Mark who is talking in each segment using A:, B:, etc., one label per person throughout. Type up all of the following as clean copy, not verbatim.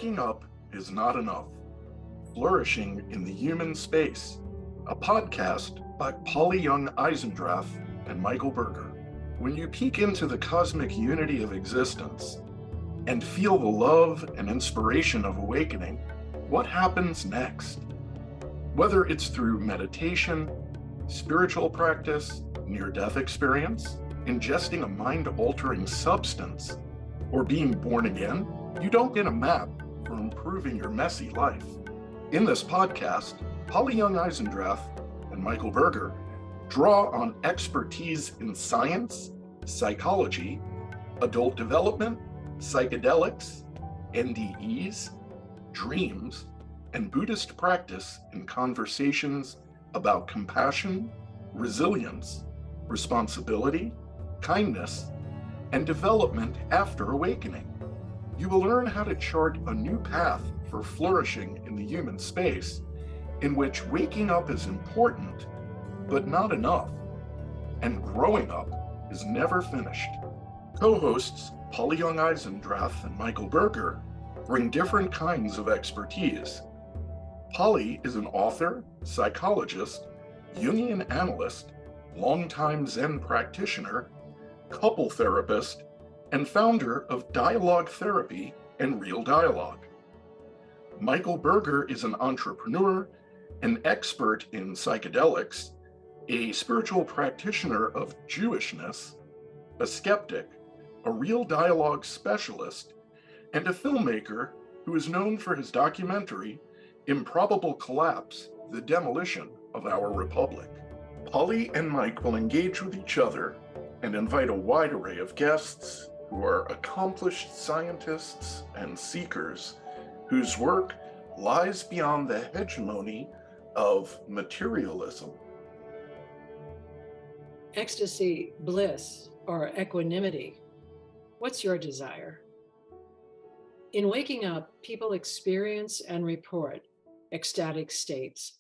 A: Waking Up is Not Enough. Flourishing in the Human Space, a podcast by Polly Young-Eisendrath and Michael Berger. When you peek into the cosmic unity of existence and feel the love and inspiration of awakening, what happens next? Whether it's through meditation, spiritual practice, near-death experience, ingesting a mind-altering substance, or being born again, you don't get a map for improving your messy life. In this podcast, Polly Young-Eisendrath and Michael Berger draw on expertise in science, psychology, adult development, psychedelics, NDEs, dreams, and Buddhist practice in conversations about compassion, resilience, responsibility, kindness, and development after awakening. You will learn how to chart a new path for flourishing in the human space, in which waking up is important, but not enough, and growing up is never finished. Co-hosts Polly Young-Eisendrath and Michael Berger bring different kinds of expertise. Polly is an author, psychologist, Jungian analyst, longtime Zen practitioner, couple therapist, and founder of Dialogue Therapy and Real Dialogue. Michael Berger is an entrepreneur, an expert in psychedelics, a spiritual practitioner of Jewishness, a skeptic, a Real Dialogue specialist, and a filmmaker who is known for his documentary, Improbable Collapse, The Demolition of Our Republic. Polly and Mike will engage with each other and invite a wide array of guests who are accomplished scientists and seekers whose work lies beyond the hegemony of materialism.
B: Ecstasy, bliss, or equanimity. What's your desire? In waking up, people experience and report ecstatic states.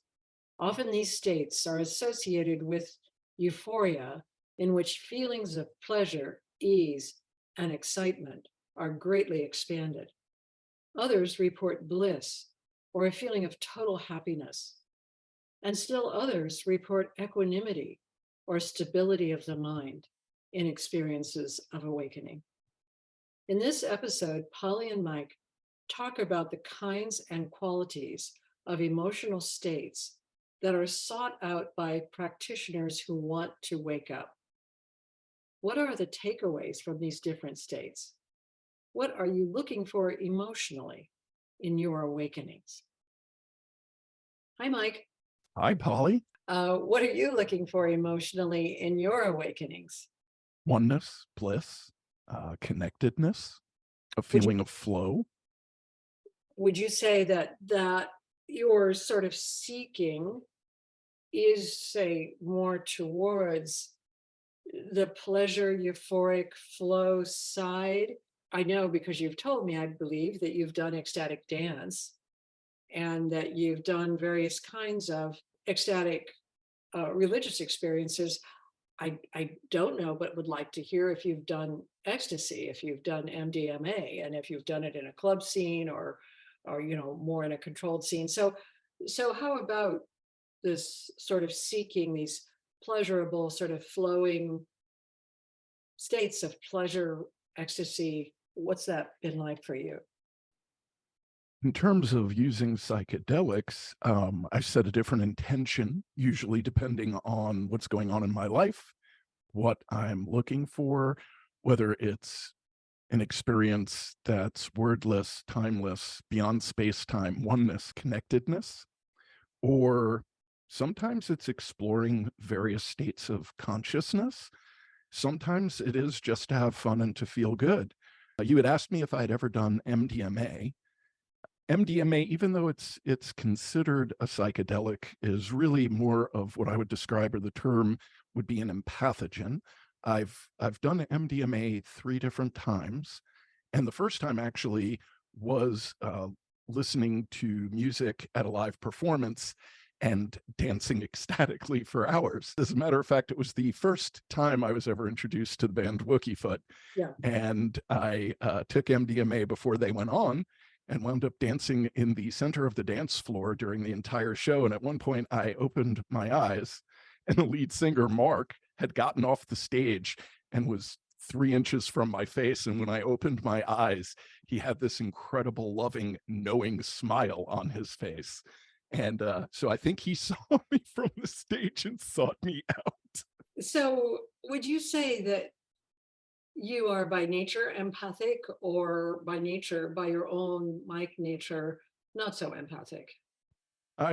B: Often these states are associated with euphoria, in which feelings of pleasure, ease, and excitement are greatly expanded. Others report bliss, or a feeling of total happiness. And still others report equanimity, or stability of the mind, in experiences of awakening. In this episode, Polly and Mike talk about the kinds and qualities of emotional states that are sought out by practitioners who want to wake up. What are the takeaways from these different states? What are you looking for emotionally in your awakenings? Hi, Mike.
A: Hi, Polly.
B: What are you looking for emotionally in your awakenings?
A: Oneness, bliss, connectedness, a feeling of flow.
B: Would you say that your sort of seeking is, say, more towards the pleasure, euphoric flow side? I know because you've told me, I believe, that you've done ecstatic dance and that you've done various kinds of ecstatic religious experiences. I don't know, but would like to hear if you've done ecstasy, if you've done MDMA, and if you've done it in a club scene or more in a controlled scene. So how about this sort of seeking these pleasurable, sort of flowing states of pleasure, ecstasy? What's that been like for you?
A: In terms of using psychedelics, I set a different intention, usually depending on what's going on in my life, what I'm looking for, whether it's an experience that's wordless, timeless, beyond space-time, oneness, connectedness, or sometimes it's exploring various states of consciousness. Sometimes it is just to have fun and to feel good. You had asked me if I'd ever done MDMA. MDMA, even though it's considered a psychedelic, is really more of what I would describe, or the term would be an empathogen. I've done MDMA 3 different times, and the first time actually was listening to music at a live performance and dancing ecstatically for hours. As a matter of fact, it was the first time I was ever introduced to the band Wookiefoot.
B: Yeah.
A: And I took MDMA before they went on, and wound up dancing in the center of the dance floor during the entire show. And at one point, I opened my eyes, and the lead singer, Mark, had gotten off the stage and was 3 inches from my face. And when I opened my eyes, he had this incredible, loving, knowing smile on his face. And so I think he saw me from the stage and sought me out.
B: So, would you say that you are by nature empathic, or by nature, by your own like nature, not so empathic?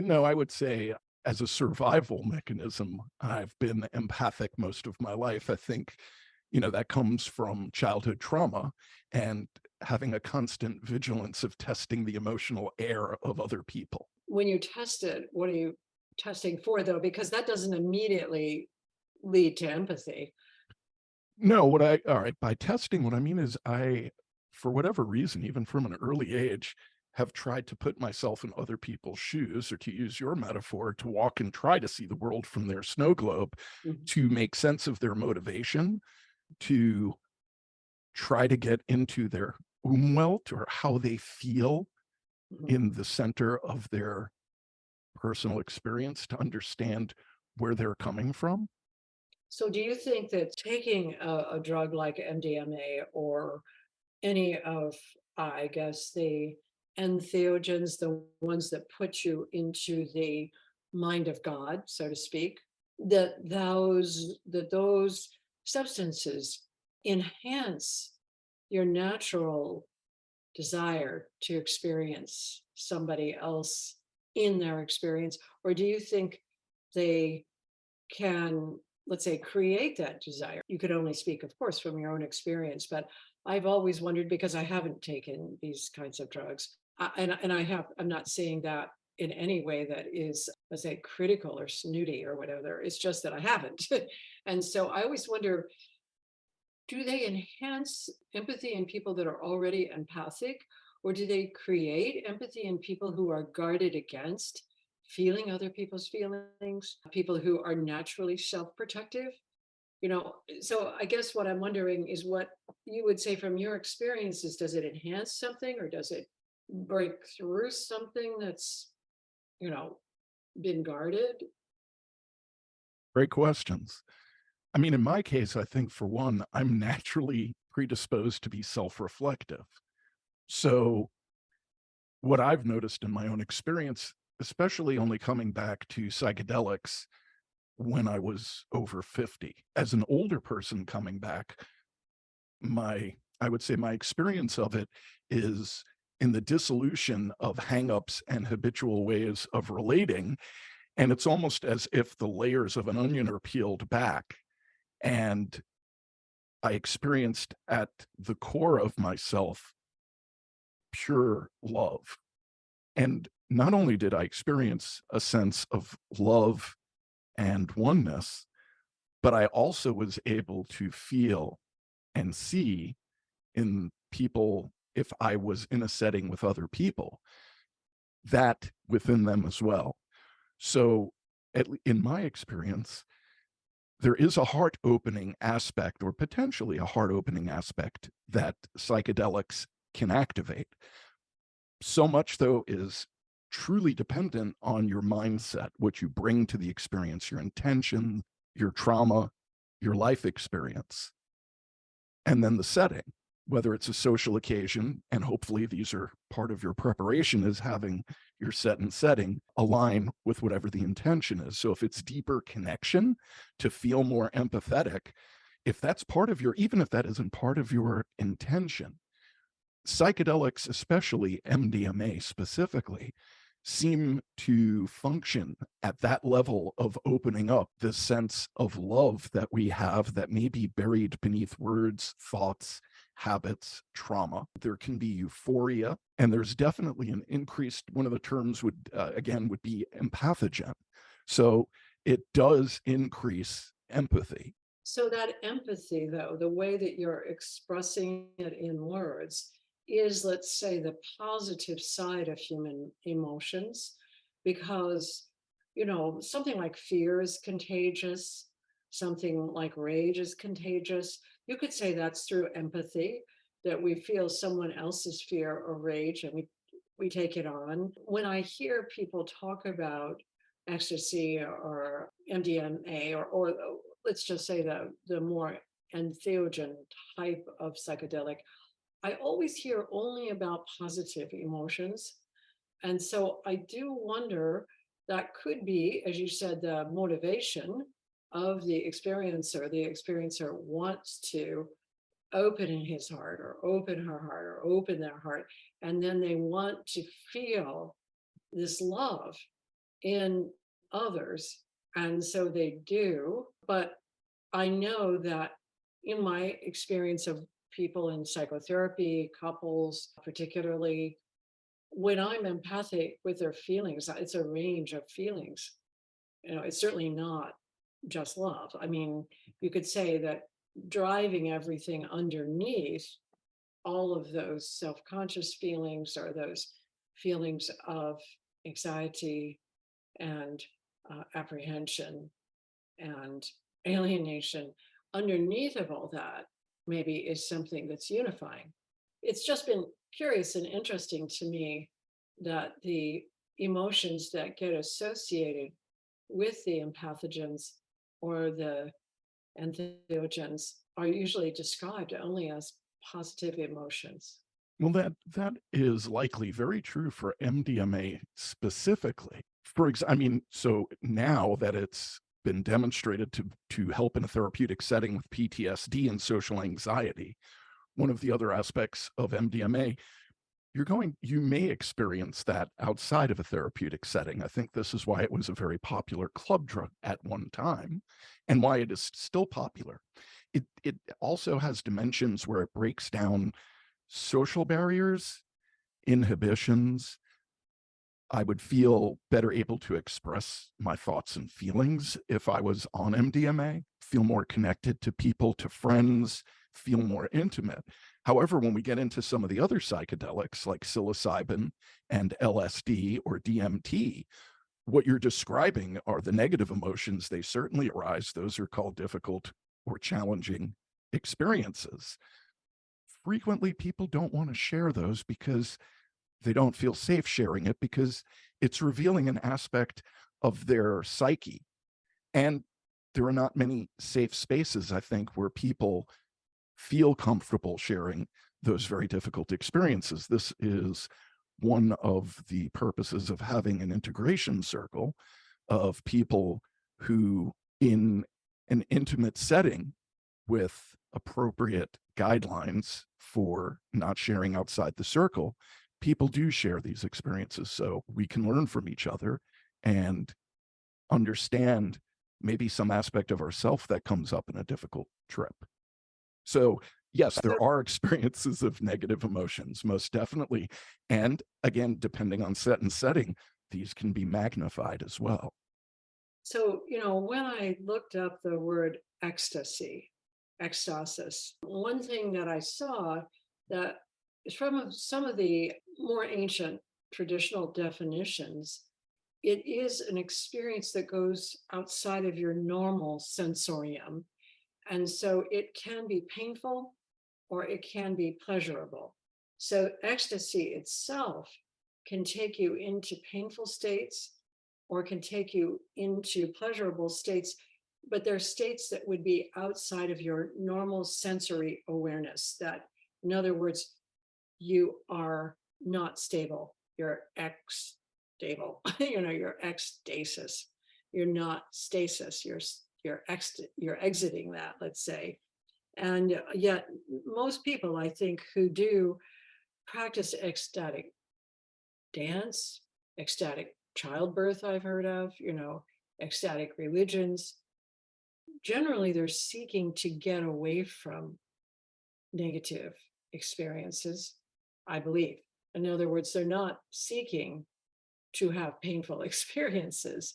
A: No, I would say as a survival mechanism, I've been empathic most of my life. I think, that comes from childhood trauma and having a constant vigilance of testing the emotional air of other people.
B: When you test it, what are you testing for though? Because that doesn't immediately lead to empathy.
A: No, all right, by testing, what I mean is for whatever reason, even from an early age, have tried to put myself in other people's shoes, or to use your metaphor, to walk and try to see the world from their snow globe,
B: Mhm.
A: to make sense of their motivation, to try to get into their umwelt, or how they feel
B: Mhm.
A: in the center of their personal experience, to understand where they're coming from.
B: So, do you think that taking a drug like MDMA, or any of, I guess, the entheogens, the ones that put you into the mind of God, so to speak, that those substances enhance your natural desire to experience somebody else in their experience? Or do you think they can, let's say, create that desire? You could only speak, of course, from your own experience, but I've always wondered, because I haven't taken these kinds of drugs, I'm not saying that in any way that is, let's say, critical or snooty or whatever. It's just that I haven't. And so I always wonder, do they enhance empathy in people that are already empathic, or do they create empathy in people who are guarded against feeling other people's feelings, people who are naturally self-protective? So I guess what I'm wondering is what you would say from your experiences. Does it enhance something, or does it break through something that's, you know, been guarded?
A: Great questions. I mean, in my case, I think for one, I'm naturally predisposed to be self-reflective. So what I've noticed in my own experience, especially only coming back to psychedelics when I was over 50, as an older person coming back, I would say my experience of it is in the dissolution of hangups and habitual ways of relating. And it's almost as if the layers of an onion are peeled back. And I experienced at the core of myself pure love. And not only did I experience a sense of love and oneness, but I also was able to feel and see in people, if I was in a setting with other people, that within them as well. So, in my experience, there is a heart opening aspect, or potentially a heart opening aspect, that psychedelics can activate. So much, though, is truly dependent on your mindset, what you bring to the experience, your intention, your trauma, your life experience, and then the setting, whether it's a social occasion, and hopefully these are part of your preparation, is having your set and setting align with whatever the intention is. So if it's deeper connection, to feel more empathetic, if that's part of your, even if that isn't part of your intention, psychedelics, especially MDMA specifically, seem to function at that level of opening up this sense of love that we have, that may be buried beneath words, thoughts, habits, trauma. There can be euphoria, and there's definitely an increased, one of the terms would, again, would be empathogen. So it does increase empathy.
B: So that empathy, though, the way that you're expressing it in words, is, let's say, the positive side of human emotions, because, something like fear is contagious, something like rage is contagious. You could say that's through empathy, that we feel someone else's fear or rage, and we take it on. When I hear people talk about ecstasy or MDMA, or let's just say the more entheogen type of psychedelic, I always hear only about positive emotions. And so I do wonder, that could be, as you said, the motivation of the experiencer. The experiencer wants to open in his heart or open her heart or open their heart. And then they want to feel this love in others. And so they do. But I know that in my experience of people in psychotherapy, couples particularly, when I'm empathic with their feelings, it's a range of feelings. It's certainly not just love. I mean, you could say that driving everything underneath all of those self-conscious feelings are those feelings of anxiety and apprehension and alienation. Underneath of all that, maybe is something that's unifying. It's just been curious and interesting to me that the emotions that get associated with the empathogens or the entheogens are usually described only as positive emotions.
A: Well, that is likely very true for MDMA specifically. I mean, so now that it's been demonstrated to help in a therapeutic setting with PTSD and social anxiety, one of the other aspects of MDMA, you may experience that outside of a therapeutic setting. I think this is why it was a very popular club drug at one time and why it is still popular. It also has dimensions where it breaks down social barriers, inhibitions. I would feel better able to express my thoughts and feelings if I was on MDMA, feel more connected to people, to friends, feel more intimate. However, when we get into some of the other psychedelics like psilocybin and LSD or DMT, what you're describing are the negative emotions. They certainly arise. Those are called difficult or challenging experiences. Frequently, people don't want to share those because they don't feel safe sharing it, because it's revealing an aspect of their psyche. And there are not many safe spaces, I think, where people feel comfortable sharing those very difficult experiences. This is one of the purposes of having an integration circle of people who, in an intimate setting with appropriate guidelines for not sharing outside the circle, people do share these experiences so we can learn from each other and understand maybe some aspect of ourself that comes up in a difficult trip. So yes, there are experiences of negative emotions, most definitely. And again, depending on set and setting, these can be magnified as well.
B: So, when I looked up the word ecstasy, ecstasis, one thing that I saw that is from some of the more ancient traditional definitions, it is an experience that goes outside of your normal sensorium. And so it can be painful or it can be pleasurable. So ecstasy itself can take you into painful states or can take you into pleasurable states, but they're states that would be outside of your normal sensory awareness. That, in other words, you are not stable. You're stable. You're ecstasis. You're not stasis. You're exiting that, let's say. And yet, most people, I think, who do practice ecstatic dance, ecstatic childbirth, I've heard of, ecstatic religions, generally they're seeking to get away from negative experiences, I believe. In other words, they're not seeking to have painful experiences.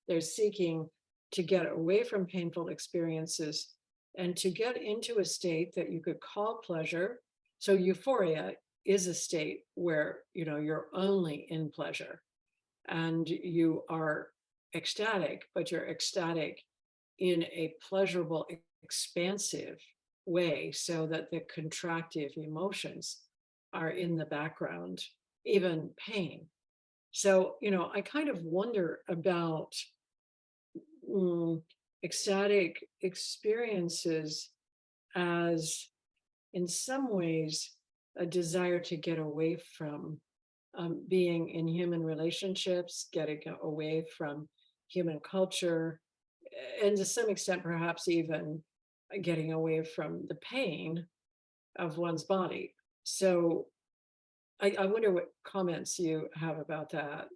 B: They're seeking to get away from painful experiences and to get into a state that you could call pleasure. So euphoria is a state where, you're only in pleasure and you are ecstatic, but you're ecstatic in a pleasurable, expansive way so that the contractive emotions are in the background. even pain. So, I kind of wonder about mm, ecstatic experiences as, in some ways, a desire to get away from being in human relationships, getting away from human culture, and to some extent, perhaps even getting away from the pain of one's body. So I wonder what comments you have about that.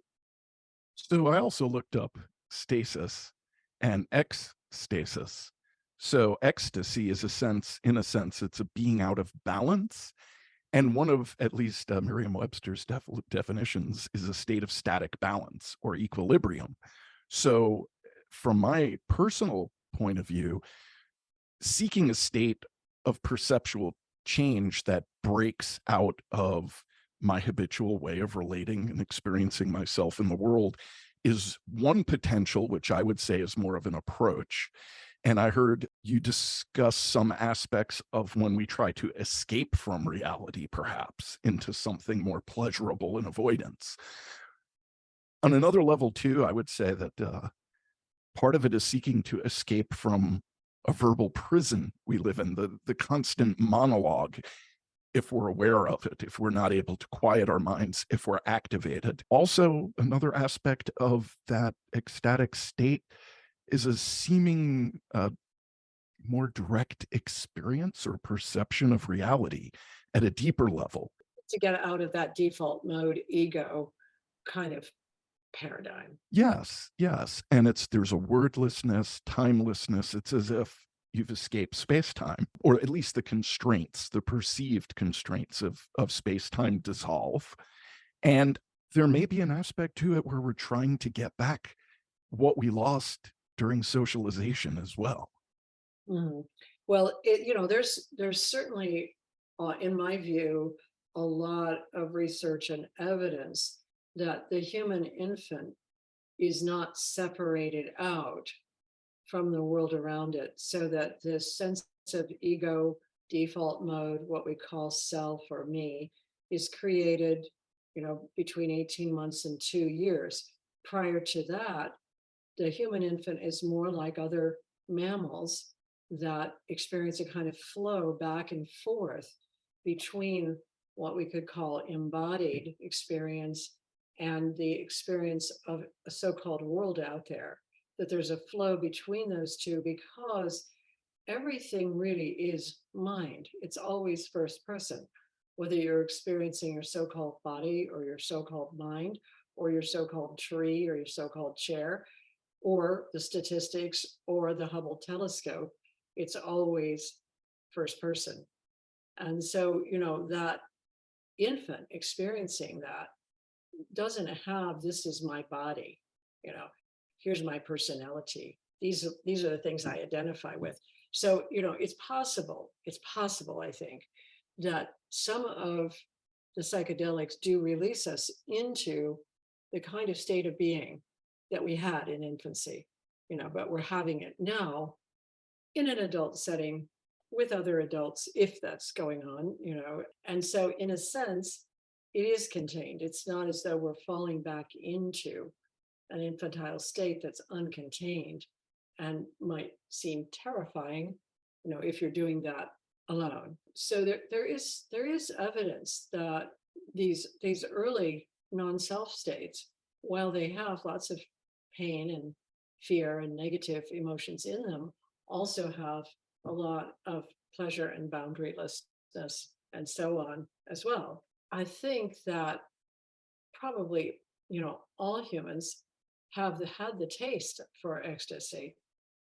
C: So I also looked up stasis and ecstasis. So ecstasy is in a sense, it's a being out of balance. And one of at least Merriam-Webster's definitions is a state of static balance or equilibrium. So from my personal point of view, seeking a state of perceptual change that breaks out of my habitual way of relating and experiencing myself in the world is one potential, which I would say is more of an approach. And I heard you discuss some aspects of when we try to escape from reality, perhaps into something more pleasurable and avoidance. On another level, too, I would say that part of it is seeking to escape from a verbal prison we live in, the constant monologue, if we're aware of it, if we're not able to quiet our minds, if we're activated. Also, another aspect of that ecstatic state is a seeming more direct experience or perception of reality at a deeper level.
B: To get out of that default mode ego kind of paradigm.
C: Yes, yes. And there's a wordlessness, timelessness. It's as if you've escaped space-time, or at least the constraints, the perceived constraints of space-time dissolve. And there may be an aspect to it where we're trying to get back what we lost during socialization as well.
B: Mhm. Well, there's certainly, in my view, a lot of research and evidence that the human infant is not separated out from the world around it, so that this sense of ego default mode, what we call self or me, is created, between 18 months and 2 years. Prior to that, the human infant is more like other mammals that experience a kind of flow back and forth between what we could call embodied experience and the experience of a so-called world out there, that there's a flow between those two because everything really is mind. It's always first person, whether you're experiencing your so-called body or your so-called mind or your so-called tree or your so-called chair or the statistics or the Hubble telescope. It's always first person. And so, that infant experiencing that doesn't have, this is my body, you know, here's my personality. These are the things I identify with. So, it's possible, I think, that some of the psychedelics do release us into the kind of state of being that we had in infancy, but we're having it now in an adult setting with other adults, if that's going on. And so, in a sense, it is contained. It's not as though we're falling back into an infantile state that's uncontained and might seem terrifying, if you're doing that alone. So there is evidence that these early non-self states, while they have lots of pain and fear and negative emotions in them, also have a lot of pleasure and boundarylessness and so on as well. I think that probably, all humans have had the taste for ecstasy,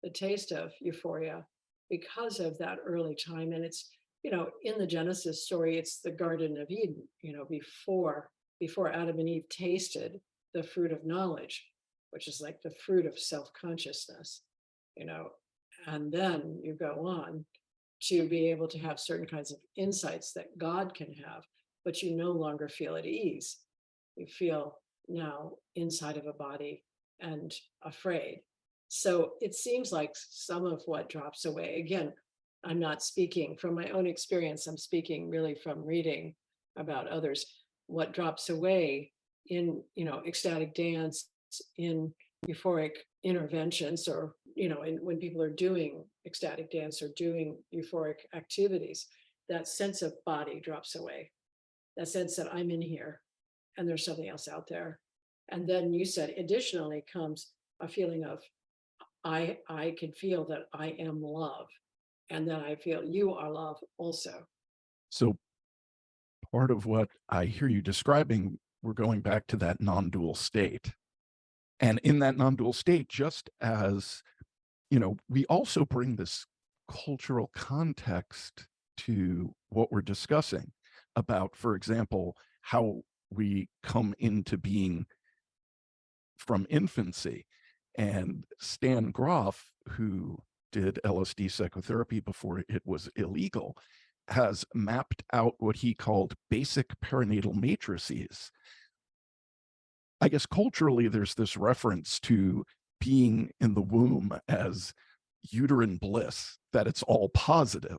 B: the taste of euphoria because of that early time. And it's, in the Genesis story, it's the Garden of Eden, before Adam and Eve tasted the fruit of knowledge, which is like the fruit of self-consciousness, you know, and then you go on to be able to have certain kinds of insights that God can have, but you no longer feel at ease. You feel now inside of a body and afraid. So it seems like some of what drops away, again, I'm not speaking from my own experience, I'm speaking really from reading about others. what drops away in, ecstatic dance, in euphoric interventions, or, when people are doing ecstatic dance or doing euphoric activities, that sense of body drops away. That sense that I'm in here and there's something else out there. And then you said additionally comes a feeling of I can feel that I am love. And then I feel you are love also.
C: So part of what I hear you describing, we're going back to that non-dual state. And in that non-dual state, just as, we also bring this cultural context to what we're discussing about, for example, how we come into being from infancy. And Stan Groff, who did LSD psychotherapy before it was illegal, has mapped out what he called basic perinatal matrices. I guess culturally, there's this reference to being in the womb as uterine bliss, that it's all positive,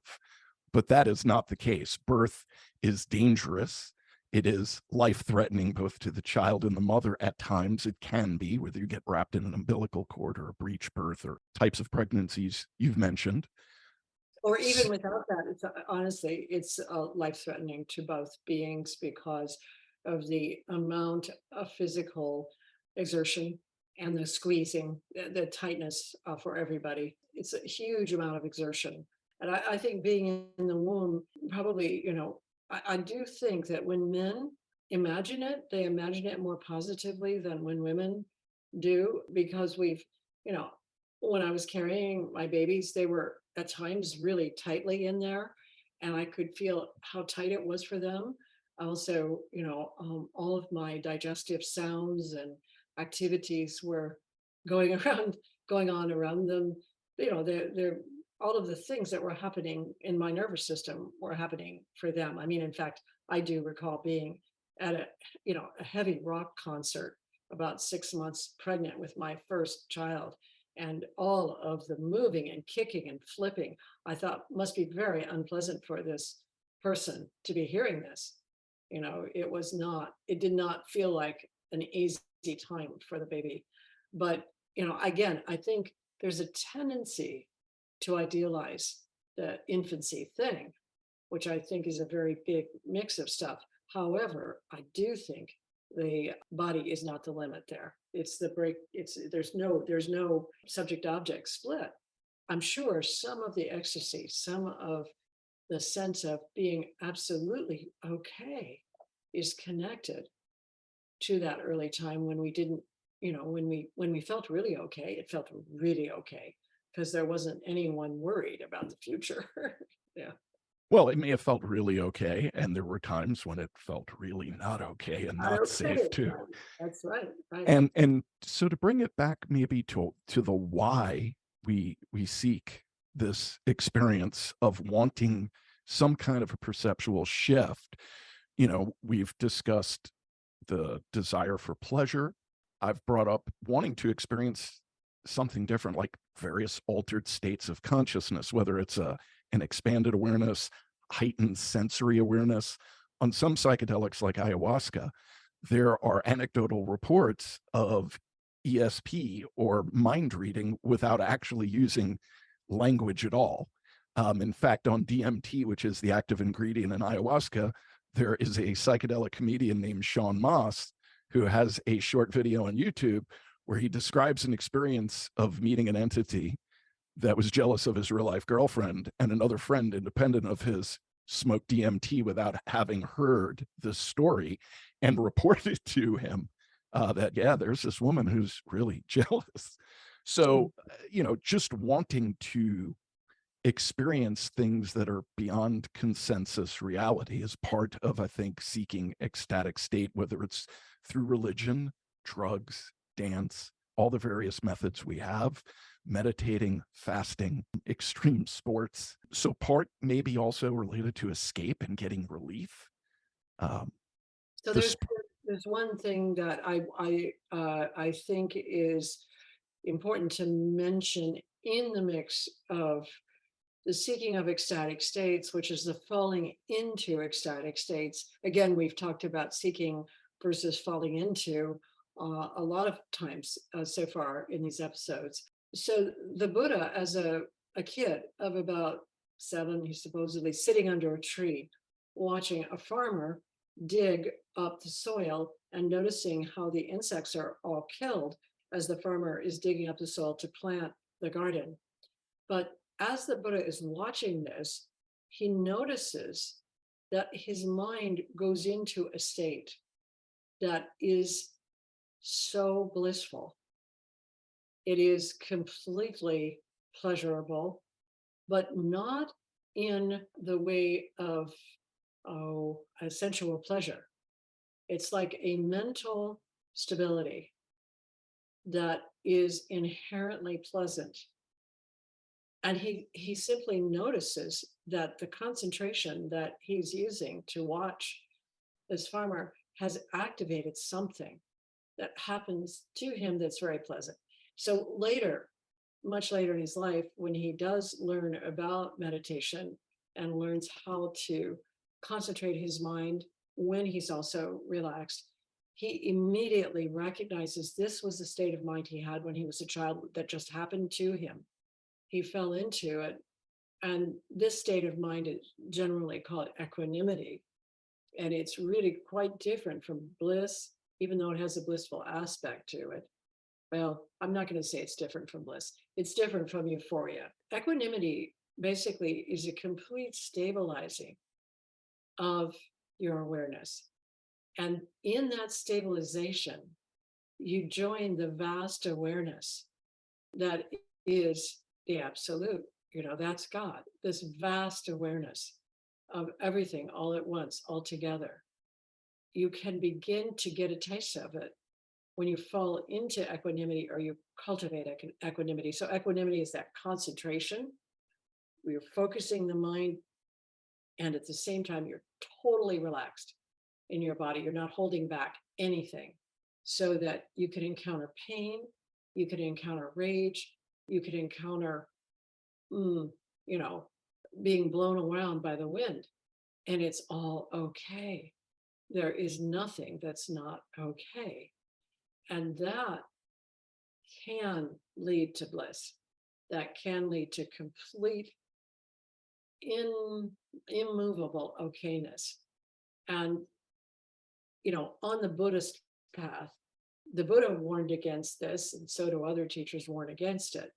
C: but that is not the case. Birth is dangerous. It is life-threatening both to the child and the mother. At times it can be, whether you get wrapped in an umbilical cord or a breech birth or types of pregnancies you've mentioned.
B: Or even without that, it's honestly, it's life-threatening to both beings because of the amount of physical exertion and the squeezing, the tightness for everybody. It's a huge amount of exertion. And I think being in the womb probably, I do think that when men imagine it, they imagine it more positively than when women do, because when I was carrying my babies, they were at times really tightly in there, and I could feel how tight it was for them. Also, all of my digestive sounds and activities were going around, going on around them. They're all of the things that were happening in my nervous system were happening for them. I mean, in fact, I do recall being at a heavy rock concert about 6 months pregnant with my first child, and all of the moving and kicking and flipping, I thought must be very unpleasant for this person to be hearing this. It did not feel like an easy time for the baby. But, again, I think there's a tendency to idealize the infancy thing, which I think is a very big mix of stuff. However, I do think the body is not the limit there. It's the break. There's no subject object split. I'm sure some of the ecstasy, some of the sense of being absolutely okay is connected to that early time when we didn't, when we felt really okay. It felt really okay because there wasn't anyone worried about the future. Yeah.
C: Well, it may have felt really okay, and there were times when it felt really not okay and not safe too.
B: That's right. Right.
C: And so to bring it back maybe to the why we seek this experience of wanting some kind of a perceptual shift, we've discussed the desire for pleasure. I've brought up wanting to experience something different, like various altered states of consciousness, whether it's an expanded awareness, heightened sensory awareness. On some psychedelics like ayahuasca, there are anecdotal reports of ESP or mind reading without actually using language at all. In fact, on DMT, which is the active ingredient in ayahuasca, there is a psychedelic comedian named Sean Moss who has a short video on YouTube where he describes an experience of meeting an entity that was jealous of his real life girlfriend, and another friend independent of his smoked DMT without having heard the story and reported to him that, yeah, there's this woman who's really jealous. So, just wanting to experience things that are beyond consensus reality is part of, I think, seeking ecstatic state, whether it's through religion, drugs, dance, all the various methods we have, meditating, fasting, extreme sports. So part maybe also related to escape and getting relief.
B: So there's one thing that I think is important to mention in the mix of the seeking of ecstatic states, which is the falling into ecstatic states. Again, we've talked about seeking versus falling into a lot of times so far in these episodes. So the Buddha, as a kid of about 7, he's supposedly sitting under a tree, watching a farmer dig up the soil and noticing how the insects are all killed as the farmer is digging up the soil to plant the garden. But as the Buddha is watching this, he notices that his mind goes into a state that is so blissful. It is completely pleasurable, but not in the way of a sensual pleasure. It's like a mental stability that is inherently pleasant. And he simply notices that the concentration that he's using to watch this farmer has activated something that happens to him that's very pleasant. So later, much later in his life, when he does learn about meditation and learns how to concentrate his mind when he's also relaxed, he immediately recognizes this was the state of mind he had when he was a child that just happened to him. He fell into it. And this state of mind is generally called equanimity. And it's really quite different from bliss, even though it has a blissful aspect to it. Well, I'm not going to say it's different from bliss. It's different from euphoria. Equanimity basically is a complete stabilizing of your awareness. And in that stabilization, you join the vast awareness that is the absolute. That's God, this vast awareness of everything all at once, all together. You can begin to get a taste of it when you fall into equanimity or you cultivate equanimity. So equanimity is that concentration where you're focusing the mind, and at the same time, you're totally relaxed in your body. You're not holding back anything, so that you can encounter pain, you can encounter rage, you could encounter, being blown around by the wind, and it's all okay. There is nothing that's not okay. And that can lead to bliss. That can lead to complete, immovable okayness. And, on the Buddhist path, the Buddha warned against this, and so do other teachers warn against it.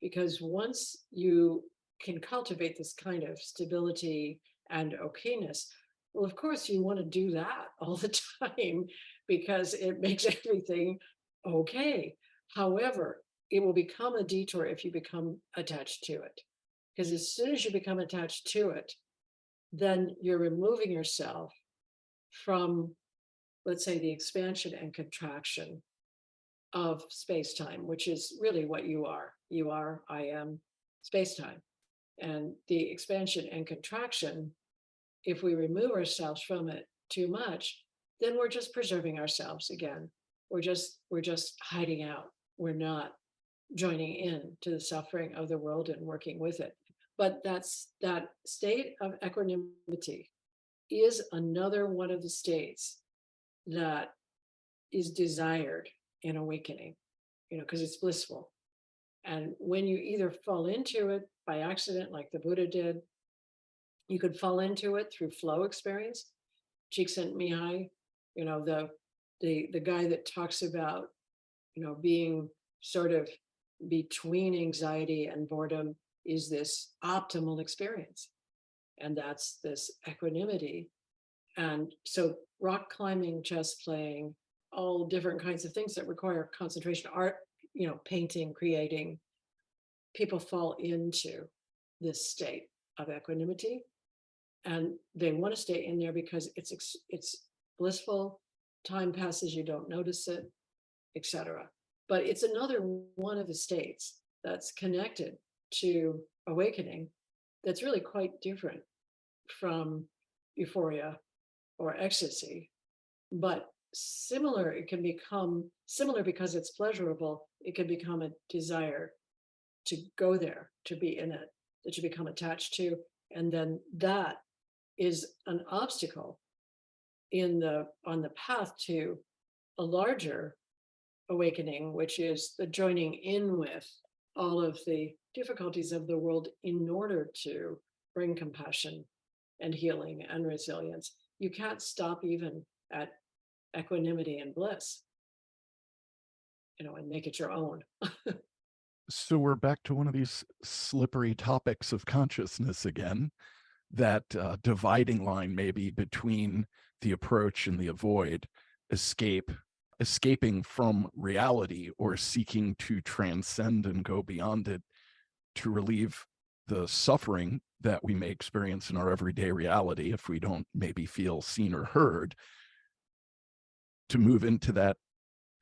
B: Because once you can cultivate this kind of stability and okayness, well, of course, you want to do that all the time because it makes everything okay. However, it will become a detour if you become attached to it. Because as soon as you become attached to it, then you're removing yourself from, let's say, the expansion and contraction of space-time, which is really what you are. You are, I am, space-time. And the expansion and contraction, if we remove ourselves from it too much, then we're just preserving ourselves again. We're just hiding out. We're not joining in to the suffering of the world and working with it. But that state of equanimity is another one of the states that is desired in awakening, because it's blissful. And when you either fall into it by accident, like the Buddha did, you could fall into it through flow experience. Csikszentmihalyi, the guy that talks about, being sort of between anxiety and boredom is this optimal experience. And that's this equanimity. And so rock climbing, chess playing, all different kinds of things that require concentration, art, painting, creating, people fall into this state of equanimity. And they want to stay in there because it's blissful. Time passes, you don't notice it, etc. But it's another one of the states that's connected to awakening that's really quite different from euphoria or ecstasy, but similar. It can become similar because it's pleasurable. It can become a desire to go there, to be in it. that you become attached to. And then that is an obstacle on the path to a larger awakening, which is the joining in with all of the difficulties of the world in order to bring compassion and healing and resilience. You can't stop even at equanimity and bliss, and make it your own.
C: So we're back to one of these slippery topics of consciousness again, that dividing line maybe between the approach and the avoid, escaping from reality or seeking to transcend and go beyond it to relieve the suffering that we may experience in our everyday reality if we don't maybe feel seen or heard, to move into that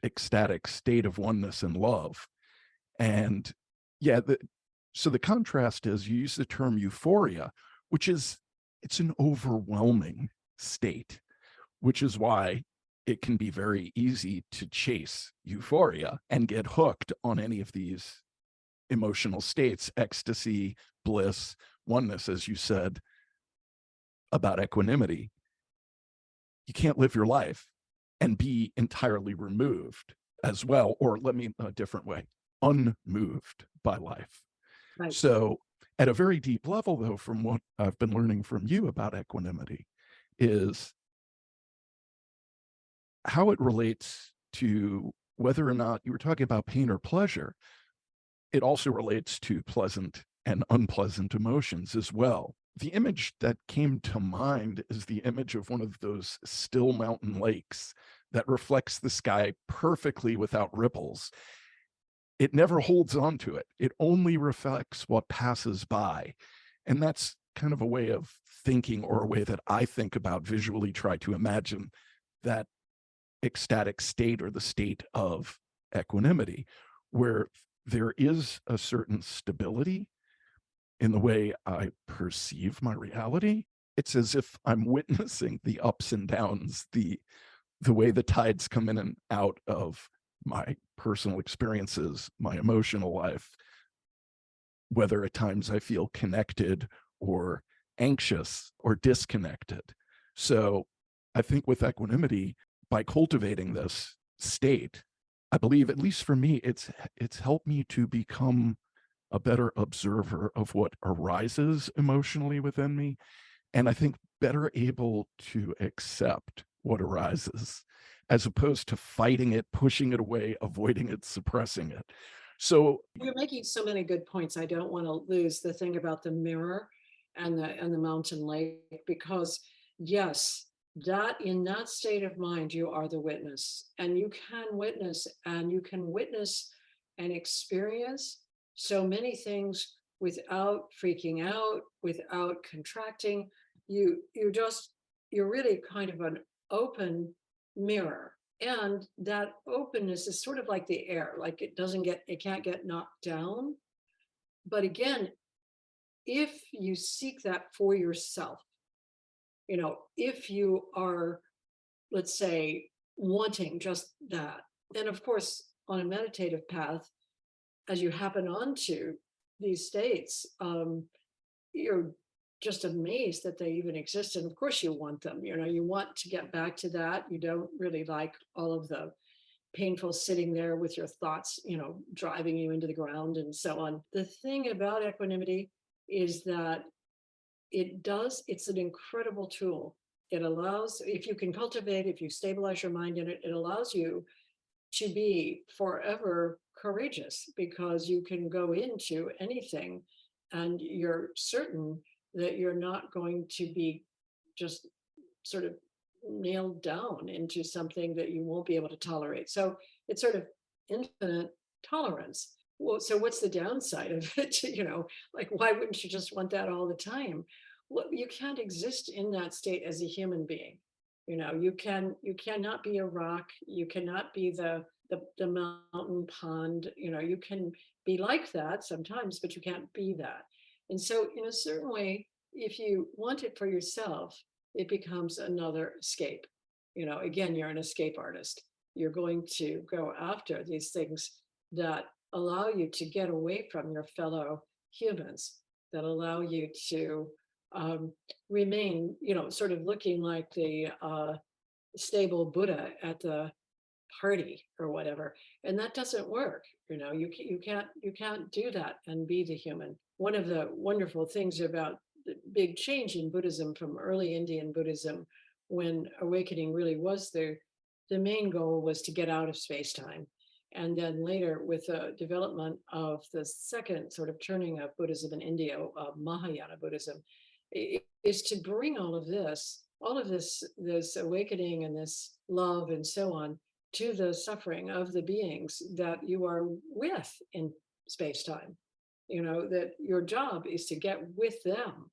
C: ecstatic state of oneness and love. And yeah, so the contrast is, you use the term euphoria, which is, it's an overwhelming state, which is why it can be very easy to chase euphoria and get hooked on any of these emotional states, ecstasy, bliss, oneness, as you said about equanimity. You can't live your life and be entirely removed as well, or let me a different way, unmoved by life.
B: Right.
C: So at a very deep level, though, from what I've been learning from you about equanimity, is how it relates to whether or not you were talking about pain or pleasure. It also relates to pleasant and unpleasant emotions as well. The image that came to mind is the image of one of those still mountain lakes that reflects the sky perfectly without ripples. It never holds on to it. It only reflects what passes by. And that's kind of a way of thinking, or a way that I think about, visually try to imagine that ecstatic state, or the state of equanimity, where there is a certain stability in the way I perceive my reality. It's as if I'm witnessing the ups and downs, the way the tides come in and out of my personal experiences, my emotional life, whether at times I feel connected or anxious or disconnected. So I think with equanimity, by cultivating this state, I believe, at least for me, it's helped me to become a better observer of what arises emotionally within me. And I think better able to accept what arises, as opposed to fighting it, pushing it away, avoiding it, suppressing it. So
B: You're making so many good points. I don't want to lose the thing about the mirror and the mountain lake, because yes, that in that state of mind, you are the witness, and you can witness and experience so many things without freaking out, without contracting. You're really kind of an open mirror. And that openness is sort of like the air, like it can't get knocked down. But again, if you seek that for yourself, if you are, let's say, wanting just that, and of course, on a meditative path, as you happen onto these states, you're just amazed that they even exist. And of course, you want them. You want to get back to that. You don't really like all of the painful sitting there with your thoughts, driving you into the ground and so on. The thing about equanimity is that it's an incredible tool. It allows, if you can cultivate, if you stabilize your mind in it, it allows you to be forever courageous, because you can go into anything and you're certain that you're not going to be just sort of nailed down into something that you won't be able to tolerate. So it's sort of infinite tolerance. Well, so what's the downside of it? Like, why wouldn't you just want that all the time? Well, you can't exist in that state as a human being. You cannot be a rock. You cannot be the mountain pond. You can be like that sometimes, but you can't be that. And so in a certain way, if you want it for yourself, it becomes another escape. Again, you're an escape artist. You're going to go after these things that allow you to get away from your fellow humans. that allow you to remain, sort of looking like the stable Buddha at the party or whatever, and that doesn't work. You can't do that and be the human. One of the wonderful things about the big change in Buddhism from early Indian Buddhism, when awakening really was the main goal was to get out of space-time, and then later with the development of the second sort of turning of Buddhism in India, Mahayana Buddhism, is to bring all of this awakening and this love and so on to the suffering of the beings that you are with in space-time. That your job is to get with them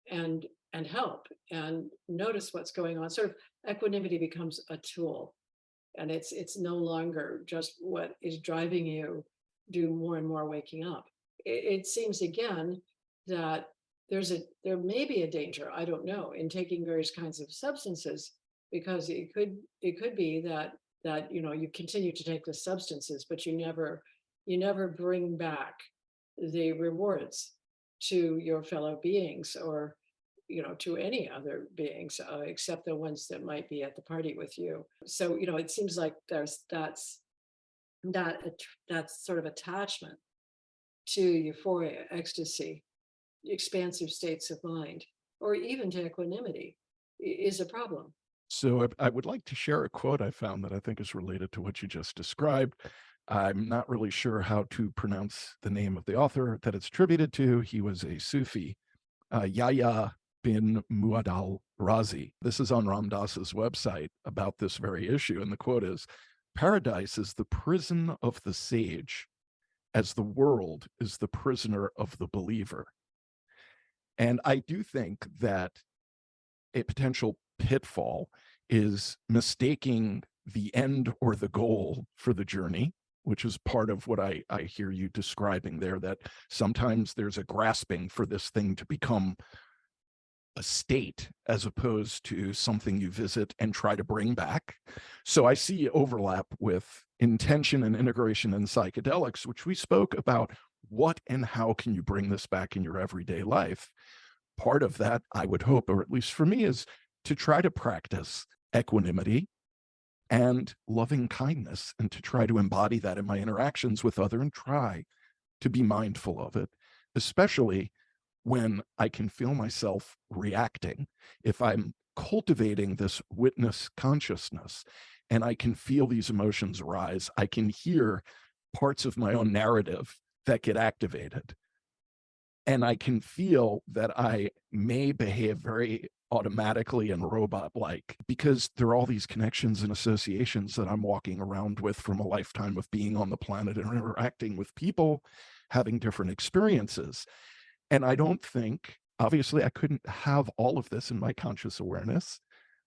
B: and help and notice what's going on. Sort of equanimity becomes a tool, and it's no longer just what is driving you do more and more waking up. It seems again that there may be a danger, I don't know, in taking various kinds of substances, because it could be that you continue to take the substances, but you never bring back the rewards to your fellow beings, or to any other beings, except the ones that might be at the party with you. So it seems like that's sort of attachment to euphoria, ecstasy, expansive states of mind, or even to equanimity is a problem.
C: So I would like to share a quote I found that I think is related to what you just described. I'm not really sure how to pronounce the name of the author that it's attributed to. He was a Sufi, Yahya bin Muadal Razi. This is on Ram Dass's website about this very issue. And the quote is, "Paradise is the prison of the sage, as the world is the prisoner of the believer." And I do think that a potential pitfall is mistaking the end or the goal for the journey, which is part of what I hear you describing there, that sometimes there's a grasping for this thing to become a state as opposed to something you visit and try to bring back. So I see overlap with intention and integration in psychedelics, which we spoke about. What and how can you bring this back in your everyday life? Part of that, I would hope, or at least for me, is to try to practice equanimity and loving kindness, and to try to embody that in my interactions with other and try to be mindful of it, especially when I can feel myself reacting. If I'm cultivating this witness consciousness and I can feel these emotions arise, I can hear parts of my own narrative that get activated. And I can feel that I may behave very automatically and robot-like, because there are all these connections and associations that I'm walking around with from a lifetime of being on the planet and interacting with people, having different experiences. And I don't think, obviously, I couldn't have all of this in my conscious awareness.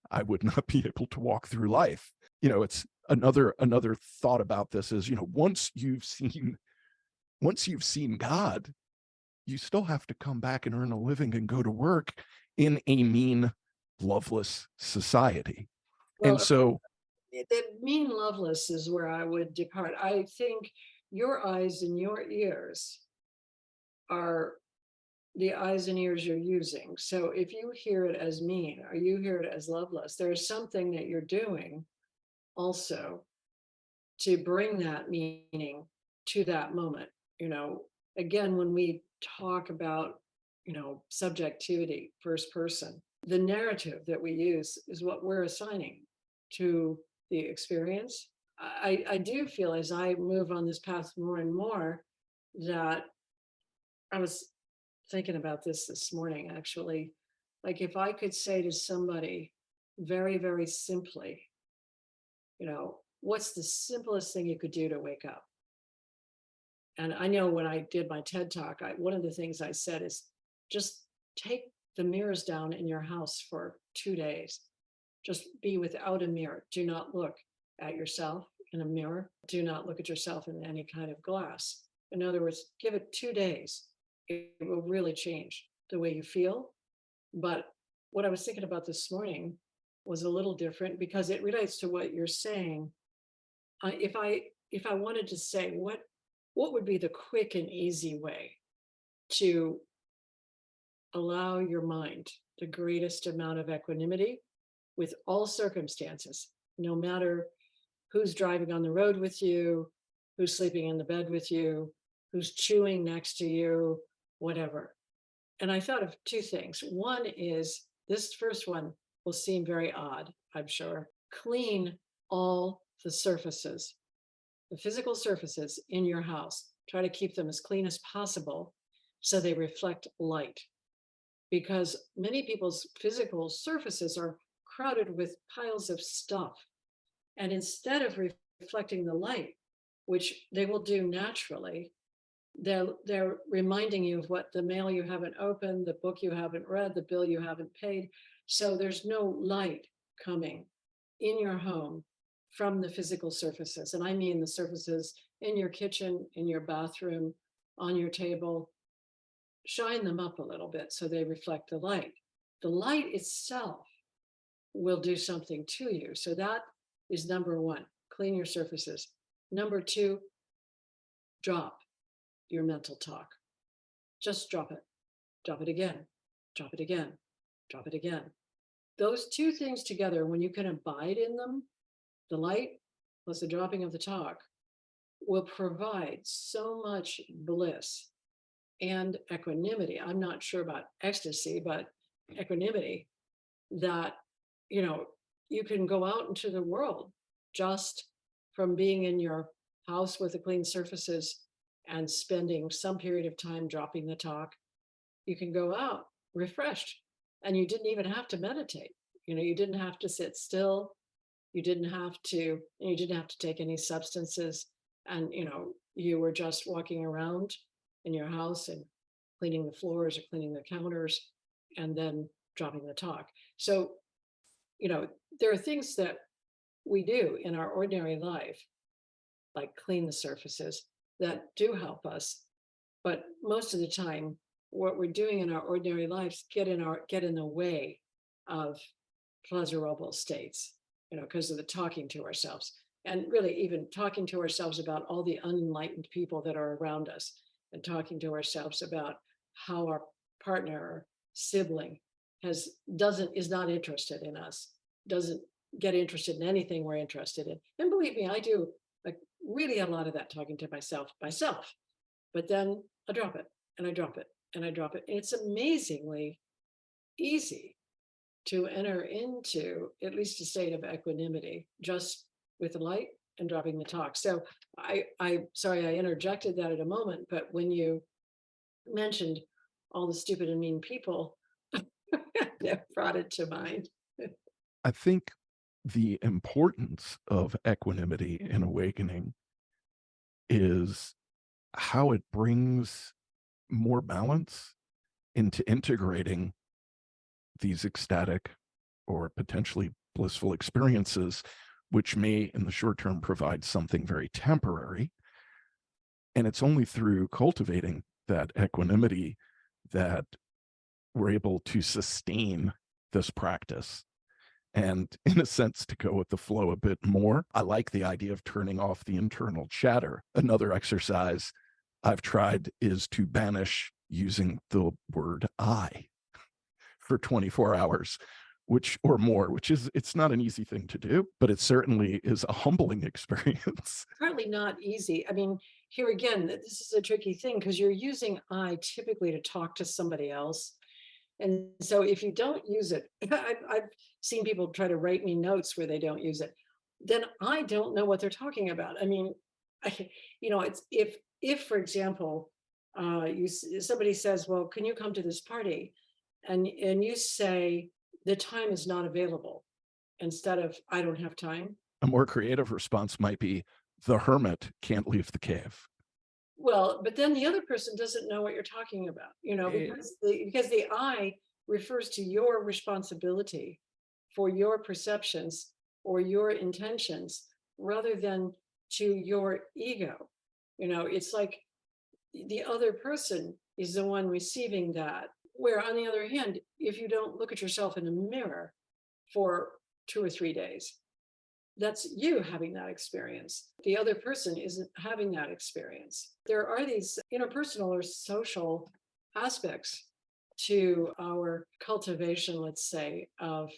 C: I would not be able to walk through life. It's another thought about this is, once you've seen God, you still have to come back and earn a living and go to work in a mean, loveless society.
B: Well,
C: And so
B: the mean loveless is where I would depart. I think your eyes and your ears are the eyes and ears you're using. So if you hear it as mean or you hear it as loveless, there's something that you're doing also to bring that meaning to that moment. Again, when we talk about, subjectivity, first person, the narrative that we use is what we're assigning to the experience. I do feel, as I move on this path more and more, that I was thinking about this morning, actually. Like, if I could say to somebody very, very simply, what's the simplest thing you could do to wake up? And I know when I did my TED talk, one of the things I said is just take the mirrors down in your house for 2 days. Just be without a mirror. Do not look at yourself in a mirror. Do not look at yourself in any kind of glass. In other words, give it 2 days. It will really change the way you feel. But what I was thinking about this morning was a little different, because it relates to what you're saying. If I wanted to say what would be the quick and easy way to allow your mind the greatest amount of equanimity with all circumstances, no matter who's driving on the road with you, who's sleeping in the bed with you, who's chewing next to you, whatever. And I thought of two things. One is this first one will seem very odd, I'm sure. Clean all the surfaces, the physical surfaces in your house. Try to keep them as clean as possible so they reflect light. Because many people's physical surfaces are crowded with piles of stuff. And instead of reflecting the light, which they will do naturally, they're reminding you of what the mail you haven't opened, the book you haven't read, the bill you haven't paid. So there's no light coming in your home from the physical surfaces. And I mean the surfaces in your kitchen, in your bathroom, on your table. Shine them up a little bit so they reflect the light. The light itself will do something to you. So that is number one, clean your surfaces. Number two, drop your mental talk. Just drop it. Drop it again. Drop it again. Drop it again. Those two things together, when you can abide in them, the light plus the dropping of the talk, will provide so much bliss and equanimity. I'm not sure about ecstasy, but equanimity, that, you can go out into the world just from being in your house with the clean surfaces and spending some period of time dropping the talk. You can go out refreshed, and you didn't even have to meditate. You didn't have to sit still. You didn't have to take any substances. And, you were just walking around in your house and cleaning the floors or cleaning the counters and then dropping the talk. So, there are things that we do in our ordinary life, like clean the surfaces, that do help us. But most of the time, what we're doing in our ordinary lives get in the way of pleasurable states, because of the talking to ourselves. And really even talking to ourselves about all the unenlightened people that are around us, and talking to ourselves about how our partner or sibling is not interested in us, doesn't get interested in anything we're interested in. And believe me, I do really a lot of that talking to myself, but then I drop it and I drop it and I drop it. And it's amazingly easy to enter into at least a state of equanimity just with the light and dropping the talk. So I sorry I interjected that at a moment, but when you mentioned all the stupid and mean people, that brought it to mind.
C: I think the importance of equanimity in awakening is how it brings more balance into integrating these ecstatic or potentially blissful experiences, which may in the short term provide something very temporary. And it's only through cultivating that equanimity that we're able to sustain this practice. And in a sense, to go with the flow a bit more, I like the idea of turning off the internal chatter. Another exercise I've tried is to banish using the word I for 24 hours, which is, it's not an easy thing to do, but it certainly is a humbling experience.
B: Partly not easy. I mean, here again, this is a tricky thing because you're using I typically to talk to somebody else. And so if you don't use it, I've seen people try to write me notes where they don't use it, then I don't know what they're talking about. I mean, it's if for example, somebody says, well, can you come to this party? And you say, the time is not available, instead of I don't have time.
C: A more creative response might be, the hermit can't leave the cave.
B: Well, but then the other person doesn't know what you're talking about, because the I refers to your responsibility for your perceptions or your intentions rather than to your ego. It's like the other person is the one receiving that. Where on the other hand, if you don't look at yourself in a mirror for 2 or 3 days, that's you having that experience. The other person isn't having that experience. There are these interpersonal or social aspects to our cultivation, let's say, of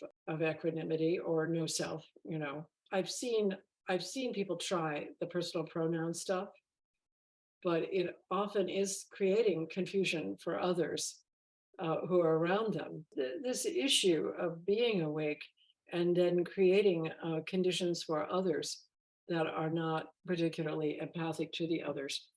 B: equanimity or no self. I've seen people try the personal pronoun stuff, but it often is creating confusion for others who are around them. This issue of being awake and then creating conditions for others that are not particularly empathic to the others,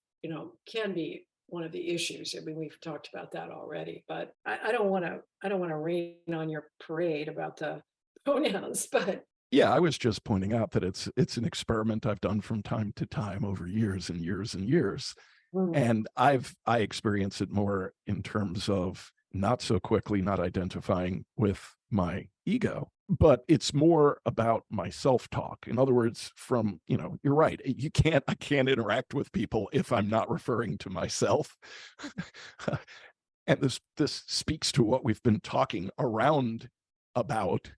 B: can be one of the issues. I mean, we've talked about that already, but I don't want to. I don't want to rain on your parade about the pronouns, but
C: Yeah, I was just pointing out that it's an experiment I've done from time to time over years and years and years.
B: mm,
C: And I experience it more in terms of not so quickly not identifying with my ego, but it's more about my self-talk. In other words, you're right. I can't interact with people if I'm not referring to myself. And this speaks to what we've been talking around about,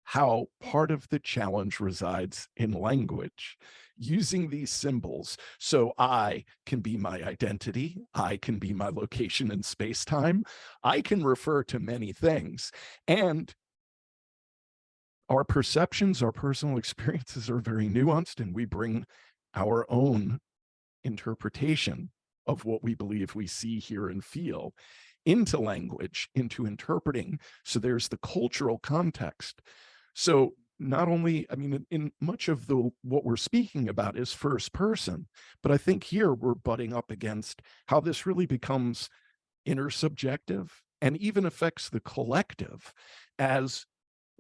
C: how part of the challenge resides in language, using these symbols. So I can be my identity, I can be my location in space-time, I can refer to many things. And our perceptions, our personal experiences are very nuanced, and we bring our own interpretation of what we believe we see, hear, and feel into language, into interpreting. So there's the cultural context. So not only, I mean, in much of what we're speaking about is first person, but I think here we're butting up against how this really becomes intersubjective and even affects the collective as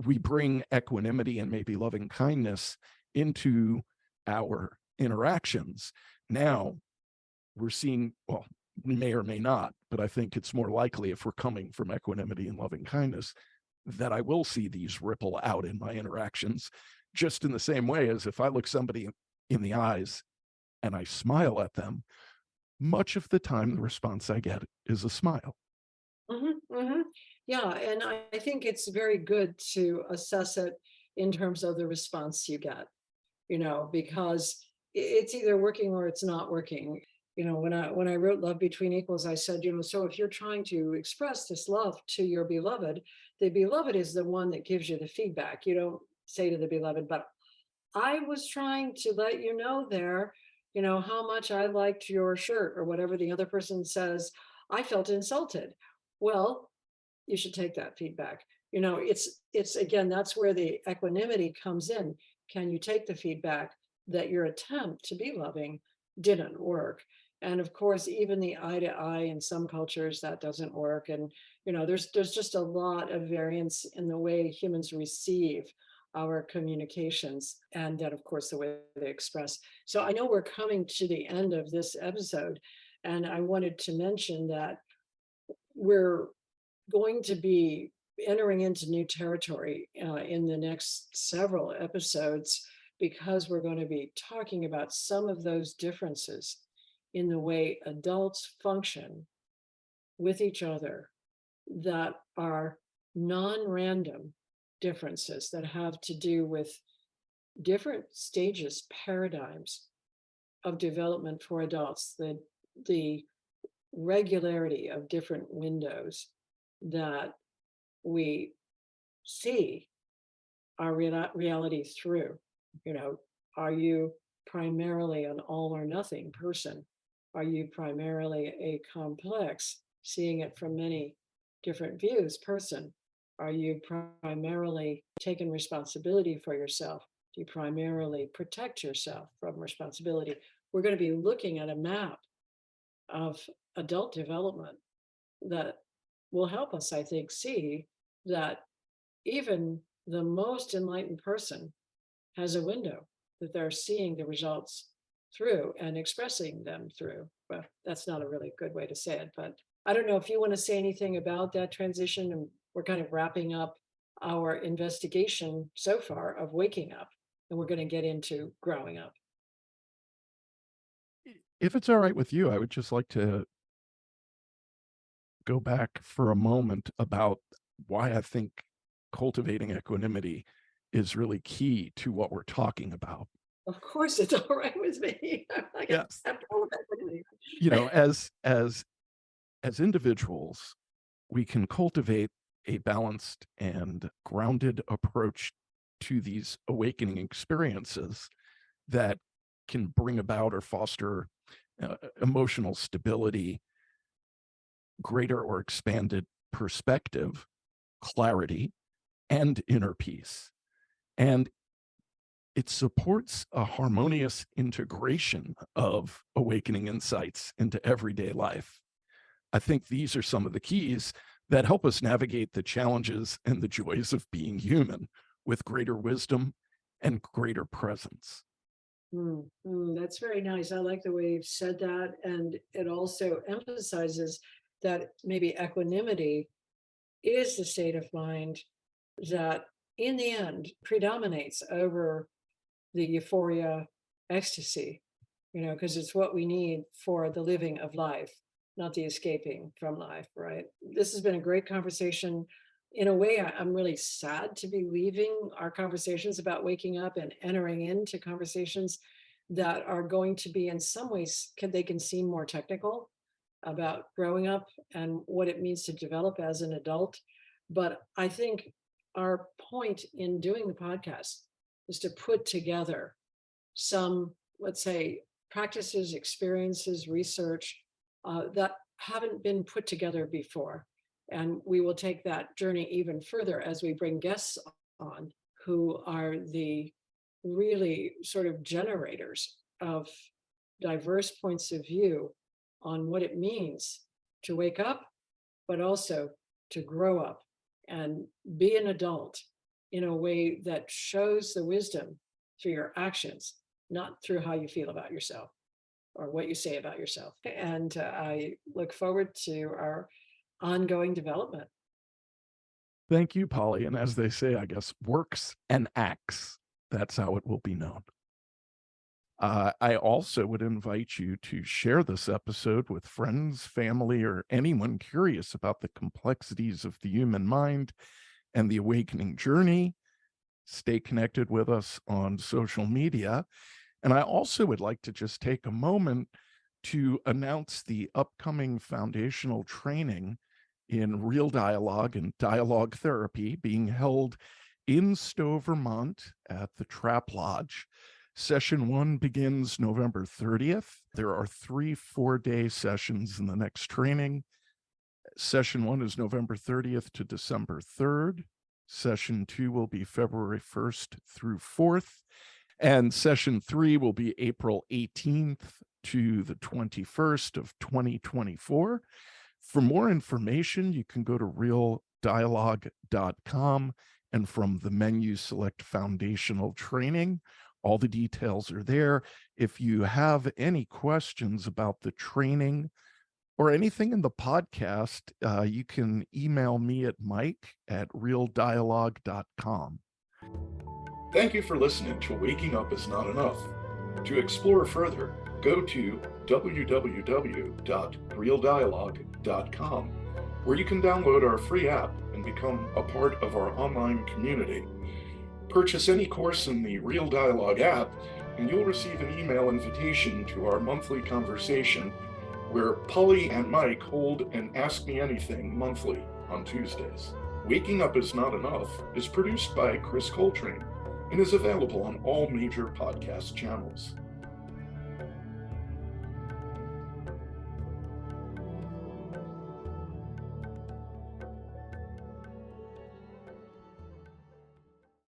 C: we bring equanimity and maybe loving kindness into our interactions. Now we're seeing, well, we may or may not, but I think it's more likely, if we're coming from equanimity and loving kindness, that I will see these ripple out in my interactions, just in the same way as if I look somebody in the eyes and I smile at them, much of the time the response I get is a smile.
B: yeah, and I think it's very good to assess it in terms of the response you get, because it's either working or it's not working. When I wrote Love Between Equals, I said, so if you're trying to express this love to your beloved, the beloved is the one that gives you the feedback. You don't say to the beloved, but I was trying to let you know there, how much I liked your shirt, or whatever the other person says. I felt insulted. Well, you should take that feedback. It's again, that's where the equanimity comes in. Can you take the feedback that your attempt to be loving didn't work? And of course, even the eye to eye in some cultures, that doesn't work. And there's just a lot of variance in the way humans receive our communications, and that, of course, the way they express. So I know we're coming to the end of this episode, and I wanted to mention that we're going to be entering into new territory in the next several episodes, because we're going to be talking about some of those differences in the way adults function with each other that are non-random differences that have to do with different stages, paradigms of development for adults, the regularity of different windows that we see our reality through. Are you primarily an all or nothing person? Are you primarily a complex, seeing it from many different views person? Are you primarily taking responsibility for yourself? Do you primarily protect yourself from responsibility? We're going to be looking at a map of adult development that will help us, I think, see that even the most enlightened person has a window that they're seeing the results through and expressing them through. Well, that's not a really good way to say it, but I don't know if you want to say anything about that transition. And we're kind of wrapping up our investigation so far of waking up, and we're going to get into growing up.
C: If it's all right with you, I would just like to go back for a moment about why I think cultivating equanimity is really key to what we're talking about.
B: Of course, it's all right with me. I
C: Yeah.
B: accept all of that.
C: As individuals, we can cultivate a balanced and grounded approach to these awakening experiences that can bring about or foster emotional stability, greater or expanded perspective, clarity, and inner peace. And it supports a harmonious integration of awakening insights into everyday life. I think these are some of the keys that help us navigate the challenges and the joys of being human with greater wisdom and greater presence.
B: That's very nice. I like the way you've said that. And it also emphasizes that maybe equanimity is the state of mind that in the end predominates over the euphoria, ecstasy, because it's what we need for the living of life, not the escaping from life, right? This has been a great conversation. In a way, I'm really sad to be leaving our conversations about waking up and entering into conversations that are going to be in some ways, they can seem more technical about growing up and what it means to develop as an adult. But I think our point in doing the podcast is to put together some, let's say, practices, experiences, research that haven't been put together before. And we will take that journey even further as we bring guests on who are the really sort of generators of diverse points of view on what it means to wake up, but also to grow up and be an adult in a way that shows the wisdom through your actions, not through how you feel about yourself or what you say about yourself. And I look forward to our ongoing development.
C: Thank you, Polly. And as they say, I guess, works and acts. That's how it will be known. I also would invite you to share this episode with friends, family, or anyone curious about the complexities of the human mind and the awakening journey. Stay connected with us on social media. And I also would like to just take a moment to announce the upcoming foundational training in real dialogue and dialogue therapy being held in Stowe, Vermont at the Trap Lodge. Session 1 begins November 30th. There are 3 4-day sessions in the next training. Session 1 is November 30th to December 3rd. Session 2 will be February 1st through 4th. And session 3 will be April 18th to the 21st of 2024. For more information, you can go to realdialogue.com, and from the menu, select Foundational Training. All the details are there. If you have any questions about the training or anything in the podcast, you can email me at mike@realdialogue.com.
A: Thank you for listening to Waking Up Is Not Enough. To explore further, go to www.realdialogue.com, where you can download our free app and become a part of our online community. Purchase any course in the Real Dialogue app, and you'll receive an email invitation to our monthly conversation, where Polly and Mike hold an Ask Me Anything monthly on Tuesdays. Waking Up Is Not Enough is produced by Chris Coltrane and is available on all major podcast channels.